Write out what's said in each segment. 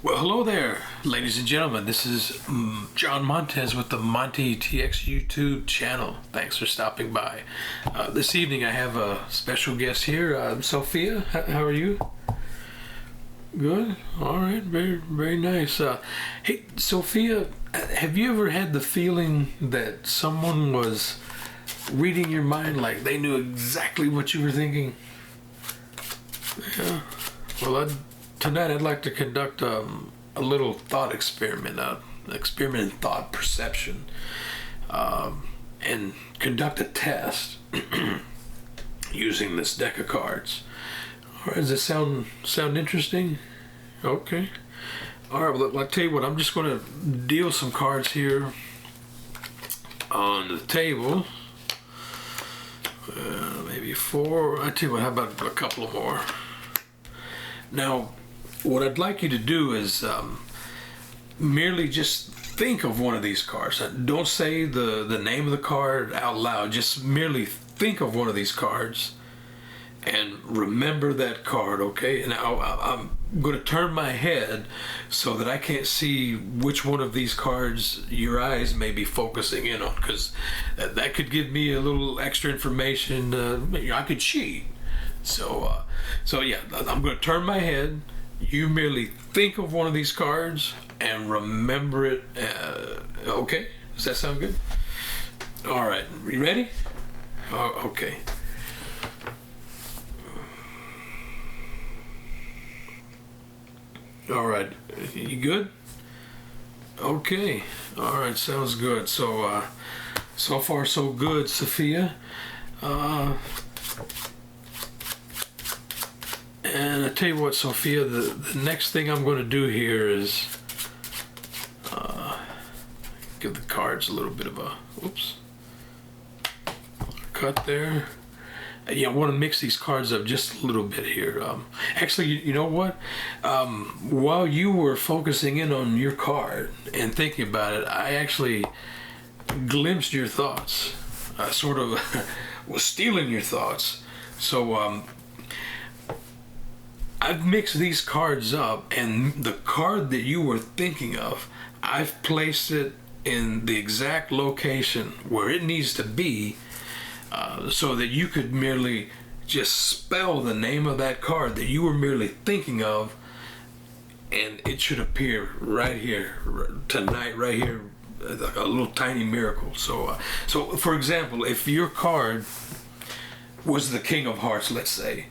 Well, hello there, ladies and gentlemen. This is John Montez with the Monty TX YouTube channel. Thanks for stopping by. This evening I have a special guest here, Sophia. How are you? Good. All right. Very, very nice. Hey, Sophia, have you ever had the feeling that someone was reading your mind, like they knew exactly what you were thinking? Yeah. Well, tonight I'd like to conduct a little thought experiment, experiment in thought perception, and conduct a test using this deck of cards. All right, does this sound interesting? Okay. All right, well, I'll tell you what, I'm just going to deal some cards here on the table. Maybe four. I tell you what, how about a couple more? Now, what I'd like you to do is merely just think of one of these cards. Don't say the name of the card out loud. Just merely think of one of these cards and remember that card, okay? And I'm going to turn my head so that I can't see which one of these cards your eyes may be focusing in on, because that could give me a little extra information. I could cheat. So yeah, I'm going to turn my head. You merely think of one of these cards and remember it. Okay? Does that sound good? All right. You ready? Oh, okay. All right. You good? Okay. All right. Sounds good. So far so good, Sophia. And I tell you what, Sophia, the next thing I'm going to do here is give the cards a little bit of a cut there. Yeah, I want to mix these cards up just a little bit here. Actually, you know what? While you were focusing in on your card and thinking about it, I actually glimpsed your thoughts. I sort of was stealing your thoughts. So I've mixed these cards up, and the card that you were thinking of, I've placed it in the exact location where it needs to be, so that you could merely just spell the name of that card that you were merely thinking of, and it should appear right here tonight, right here, a little tiny miracle. So for example, if your card was the King of Hearts, let's say,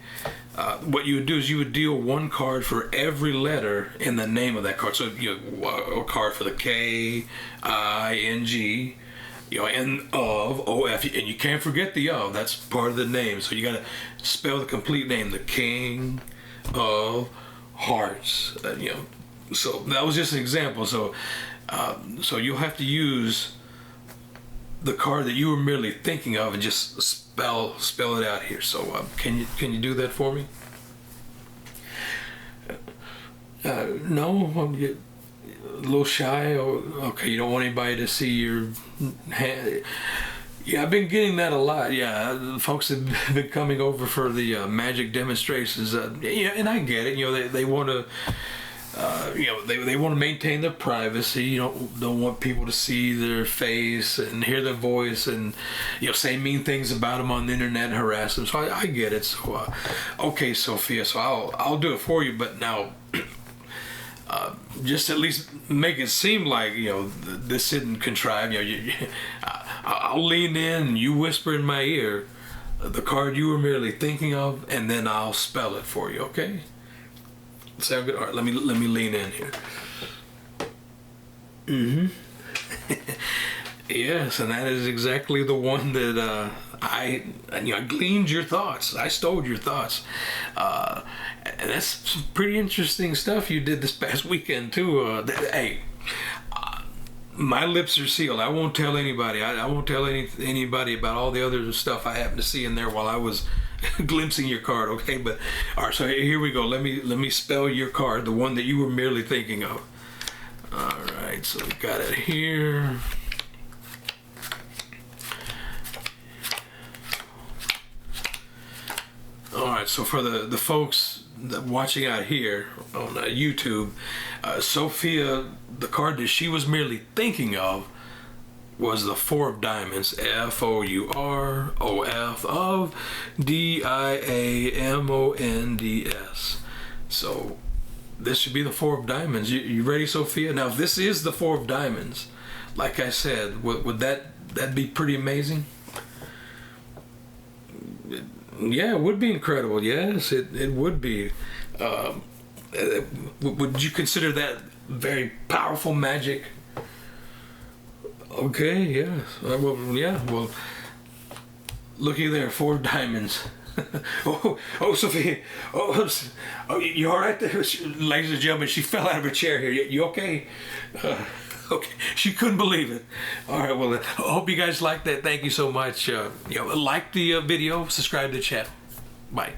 what you would do is you would deal one card for every letter in the name of that card. So a card for the K, I, N, G, N, of, O, F, and you can't forget the of. That's part of the name. So you got to spell the complete name, the King of Hearts. So that was just an example. So you'll have to use the card that you were merely thinking of and just spell it out here. So can you do that for me? No, I'm a little shy. Okay, you don't want anybody to see your hand. Yeah, I've been getting that a lot. Yeah, folks have been coming over for the magic demonstrations. And I get it. They want to. They want to maintain their privacy. You don't want people to see their face and hear their voice and say mean things about them on the internet and harass them. So I get it. So okay, Sophia. So I'll do it for you. But now, just at least make it seem like this isn't contrived. I'll lean in and you whisper in my ear the card you were merely thinking of, and then I'll spell it for you. Okay. Sound good? All right, let me lean in here. Yes, and that is exactly the one that I gleaned your thoughts. I stole your thoughts. And that's some pretty interesting stuff you did this past weekend too. Hey, my lips are sealed. I won't tell anybody. I won't tell anybody about all the other stuff I happened to see in there while I was glimpsing your card. Okay, but all right. So here we go. Let me spell your card, the one that you were merely thinking of. All right. So we got it here. All right. So for the folks watching out here on YouTube, Sophia, the card that she was merely thinking of was the four of diamonds, F-O-U-R-O-F of D-I-A-M-O-N-D-S. So this should be the four of diamonds. You ready, Sophia? Now, if this is the four of diamonds, like I said, would that be pretty amazing? Yeah, it would be incredible. Yes, it would be. Would you consider that very powerful magic? Okay, yeah. Well, looky there, four diamonds. oh, Sophia. Oh, you all right there? Ladies and gentlemen, she fell out of her chair here. You okay? Okay, she couldn't believe it. All right, well, I hope you guys liked that. Thank you so much. Like the video, subscribe to the channel. Bye.